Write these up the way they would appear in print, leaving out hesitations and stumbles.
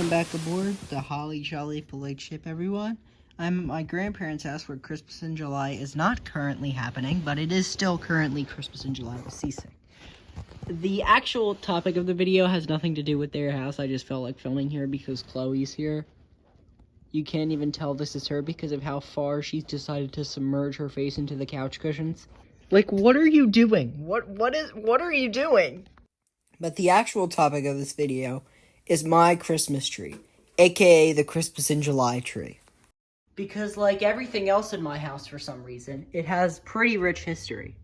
Welcome back aboard the Holly Jolly Polite Ship, everyone. I'm at my grandparents' house where Christmas in July is not currently happening, but it is still currently Christmas in July with Seasick. The actual topic of the video has nothing to do with their house. I just felt like filming here because Chloe's here. You can't even tell this is her because of how far she's decided to submerge her face into the couch cushions. Like, what are you doing? What are you doing? But the actual topic of this video is my Christmas tree, aka the Christmas in July tree. Because like everything else in my house for some reason, it has pretty rich history.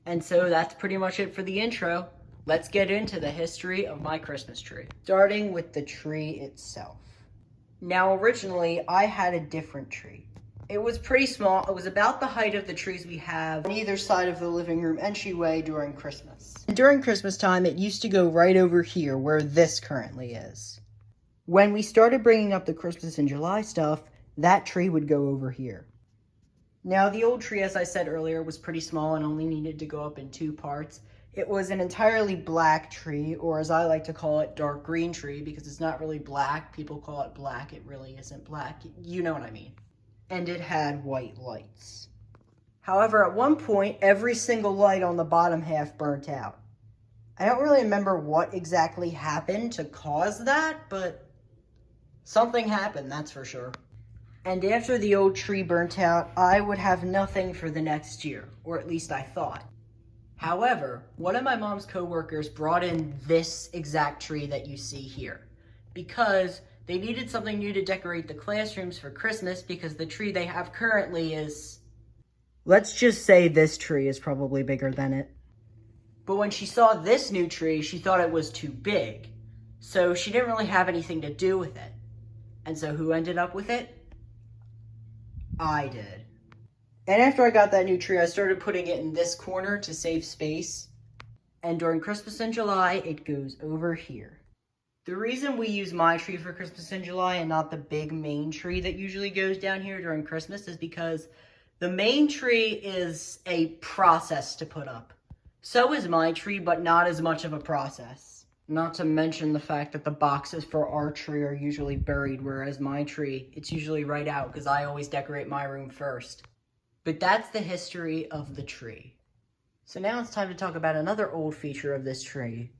And so that's pretty much it for the intro. Let's get into the history of my Christmas tree. Starting with the tree itself. Now originally, I had a different tree. It was pretty small. It was about the height of the trees we have on either side of the living room entryway during Christmas. And during Christmas time, it used to go right over here where this currently is. When we started bringing up the Christmas in July stuff, that tree would go over here. Now, the old tree, as I said earlier, was pretty small and only needed to go up in 2 parts. It was an entirely black tree, or as I like to call it, dark green tree, because it's not really black. People call it black. It really isn't black. You know what I mean. And it had white lights. However, at one point, every single light on the bottom half burnt out. I don't really remember what exactly happened to cause that, but something happened, that's for sure. And after the old tree burnt out, I would have nothing for the next year, or at least I thought. However, one of my mom's coworkers brought in this exact tree that you see here, because they needed something new to decorate the classrooms for Christmas because the tree they have currently is... Let's just say this tree is probably bigger than it. But when she saw this new tree, she thought it was too big. So she didn't really have anything to do with it. And so who ended up with it? I did. And after I got that new tree, I started putting it in this corner to save space. And during Christmas in July, it goes over here. The reason we use my tree for Christmas in July and not the big main tree that usually goes down here during Christmas is because the main tree is a process to put up. So is my tree, but not as much of a process. Not to mention the fact that the boxes for our tree are usually buried, whereas my tree, it's usually right out because I always decorate my room first. But that's the history of the tree. So now it's time to talk about another old feature of this tree,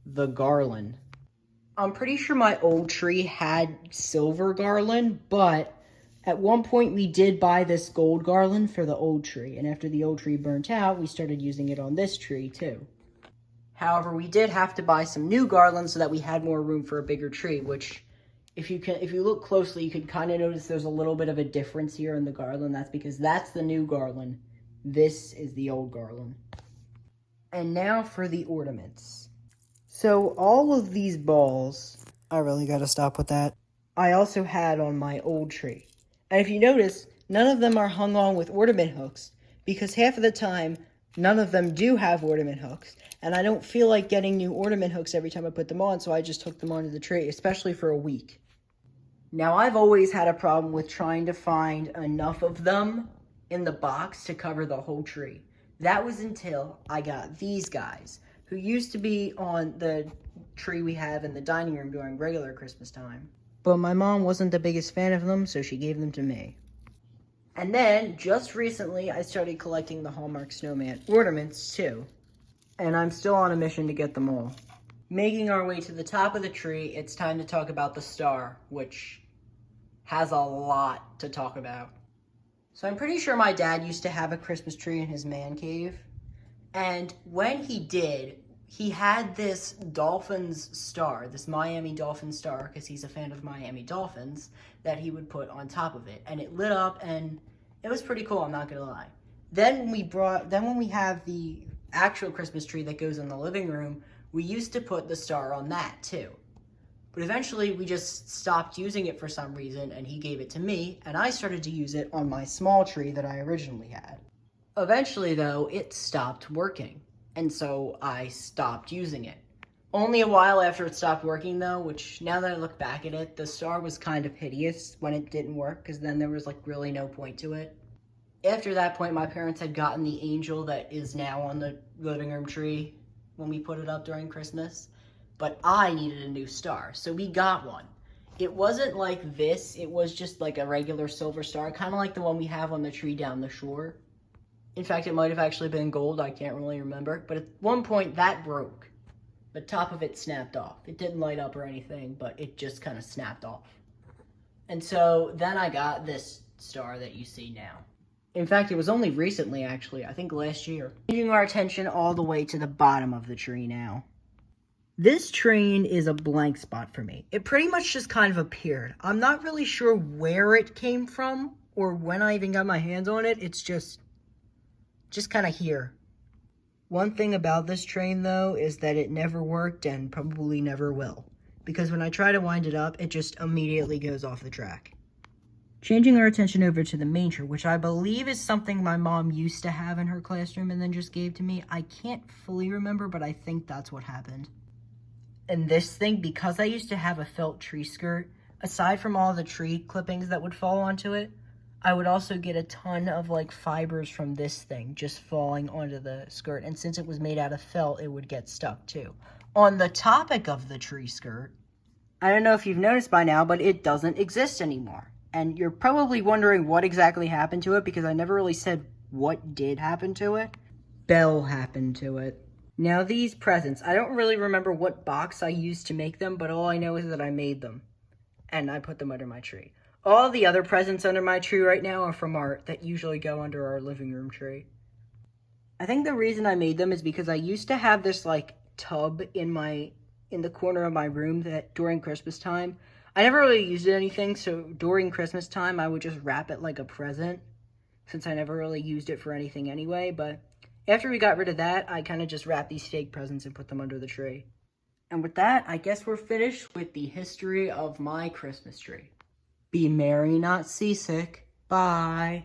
the garland. I'm pretty sure my old tree had silver garland, but at one point we did buy this gold garland for the old tree, and after the old tree burnt out, we started using it on this tree too. However, we did have to buy some new garland so that we had more room for a bigger tree, which if you look closely, you can kind of notice there's a little bit of a difference here in the garland. That's because that's the new garland. This is the old garland. And now for the ornaments. So all of these balls, I really gotta stop with that, I also had on my old tree. And if you notice, none of them are hung on with ornament hooks, because half of the time, none of them do have ornament hooks, and I don't feel like getting new ornament hooks every time I put them on, so I just hook them onto the tree, especially for a week. Now, I've always had a problem with trying to find enough of them in the box to cover the whole tree. That was until I got these guys, who used to be on the tree we have in the dining room during regular Christmas time. But my mom wasn't the biggest fan of them, so she gave them to me. And then, just recently, I started collecting the Hallmark Snowman ornaments, too. And I'm still on a mission to get them all. Making our way to the top of the tree, it's time to talk about the star, which has a lot to talk about. So I'm pretty sure my dad used to have a Christmas tree in his man cave. And when he did, he had this Dolphins star, this Miami Dolphins star, because he's a fan of Miami Dolphins, that he would put on top of it. And it lit up, and it was pretty cool, I'm not gonna lie. Then when we have the actual Christmas tree that goes in the living room, we used to put the star on that too. But eventually we just stopped using it for some reason, and he gave it to me, and I started to use it on my small tree that I originally had. Eventually, though, it stopped working, and so I stopped using it. Only a while after it stopped working, though, which now that I look back at it, the star was kind of hideous when it didn't work, because then there was like really no point to it. After that point, my parents had gotten the angel that is now on the living room tree when we put it up during Christmas, but I needed a new star, so we got one. It wasn't like this. It was just like a regular silver star, kind of like the one we have on the tree down the shore. In fact, it might have actually been gold. I can't really remember. But at one point, that broke. The top of it snapped off. It didn't light up or anything, but it just kind of snapped off. And so then I got this star that you see now. In fact, it was only recently, actually. I think last year. Changing our attention all the way to the bottom of the tree now. This train is a blank spot for me. It pretty much just kind of appeared. I'm not really sure where it came from or when I even got my hands on it. It's just kind of here. One thing about this train, though, is that it never worked and probably never will. Because when I try to wind it up, it just immediately goes off the track. Changing our attention over to the manger, which I believe is something my mom used to have in her classroom and then just gave to me. I can't fully remember, but I think that's what happened. And this thing, because I used to have a felt tree skirt, aside from all the tree clippings that would fall onto it, I would also get a ton of like fibers from this thing just falling onto the skirt. And since it was made out of felt, it would get stuck too. On the topic of the tree skirt, I don't know if you've noticed by now, but it doesn't exist anymore. And you're probably wondering what exactly happened to it because I never really said what did happen to it. Bell happened to it. Now these presents, I don't really remember what box I used to make them, but all I know is that I made them. And I put them under my tree. All the other presents under my tree right now are from art that usually go under our living room tree. I think the reason I made them is because I used to have this like tub in the corner of my room that during Christmas time, I never really used it anything, so during Christmas time I would just wrap it like a present since I never really used it for anything anyway, but after we got rid of that, I kind of just wrapped these fake presents and put them under the tree. And with that, I guess we're finished with the history of my Christmas tree. Be merry, not seasick. Bye.